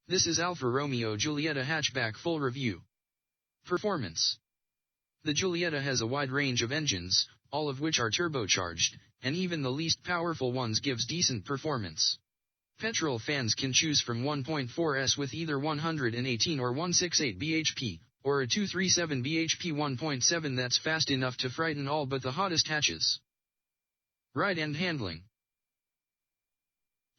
This is Alfa Romeo Giulietta hatchback full review. Performance. The Giulietta has a wide range of engines, all of which are turbocharged, and even the least powerful ones gives decent performance. Petrol fans can choose from 1.4S with either 118 or 168 bhp, or a 237 bhp 1.7 that's fast enough to frighten all but the hottest hatches. Ride and handling.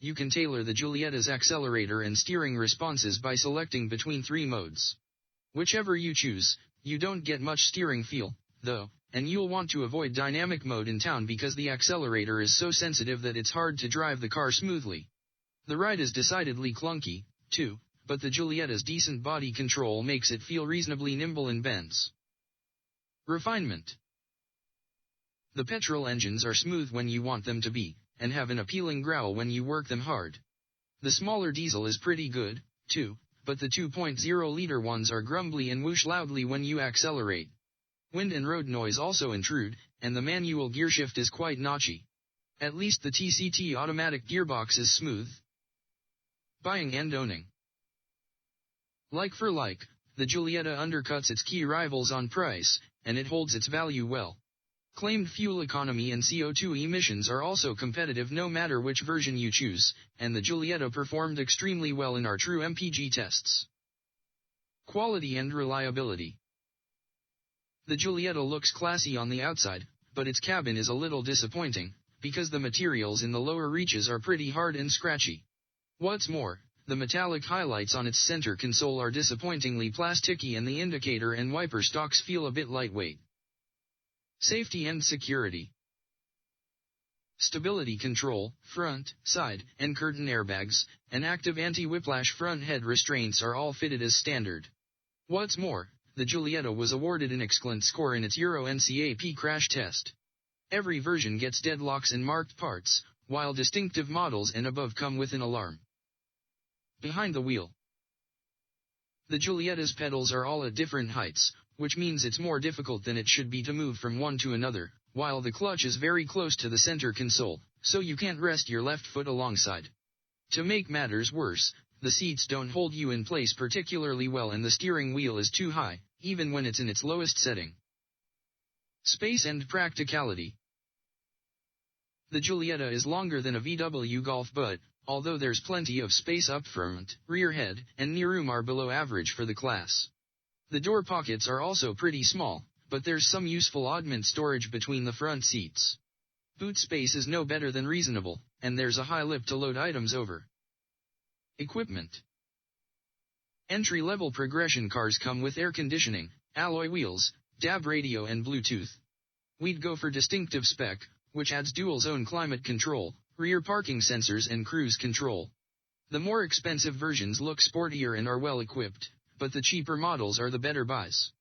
You can tailor the Giulietta's accelerator and steering responses by selecting between 3 modes. Whichever you choose, you don't get much steering feel, though, and you'll want to avoid dynamic mode in town because the accelerator is so sensitive that it's hard to drive the car smoothly. The ride is decidedly clunky, too, but the Giulietta's decent body control makes it feel reasonably nimble in bends. Refinement. The petrol engines are smooth when you want them to be, and have an appealing growl when you work them hard. The smaller diesel is pretty good, too, but the 2.0-liter ones are grumbly and whoosh loudly when you accelerate. Wind and road noise also intrude, and the manual gearshift is quite notchy. At least the TCT automatic gearbox is smooth. Buying and owning. Like for like, the Giulietta undercuts its key rivals on price, and it holds its value well. Claimed fuel economy and CO2 emissions are also competitive no matter which version you choose, and the Giulietta performed extremely well in our true MPG tests. Quality and reliability. The Giulietta looks classy on the outside, but its cabin is a little disappointing, because the materials in the lower reaches are pretty hard and scratchy. What's more, the metallic highlights on its center console are disappointingly plasticky and the indicator and wiper stalks feel a bit lightweight. Safety and security. Stability control, front, side, and curtain airbags, and active anti-whiplash front head restraints are all fitted as standard. What's more, the Giulietta was awarded an excellent score in its Euro NCAP crash test. Every version gets deadlocks and marked parts, while distinctive models and above come with an alarm. Behind the wheel. The Giulietta's pedals are all at different heights, which means it's more difficult than it should be to move from one to another, while the clutch is very close to the center console, so you can't rest your left foot alongside. To make matters worse, the seats don't hold you in place particularly well and the steering wheel is too high, even when it's in its lowest setting. Space and practicality. The Giulietta is longer than a VW Golf but, although there's plenty of space up front, rear head, and knee room are below average for the class. The door pockets are also pretty small, but there's some useful oddment storage between the front seats. Boot space is no better than reasonable, and there's a high lip to load items over. Equipment. Entry-level progression cars come with air conditioning, alloy wheels, DAB radio and Bluetooth. We'd go for distinctive spec, which adds dual-zone climate control, rear parking sensors and cruise control. The more expensive versions look sportier and are well equipped, but the cheaper models are the better buys.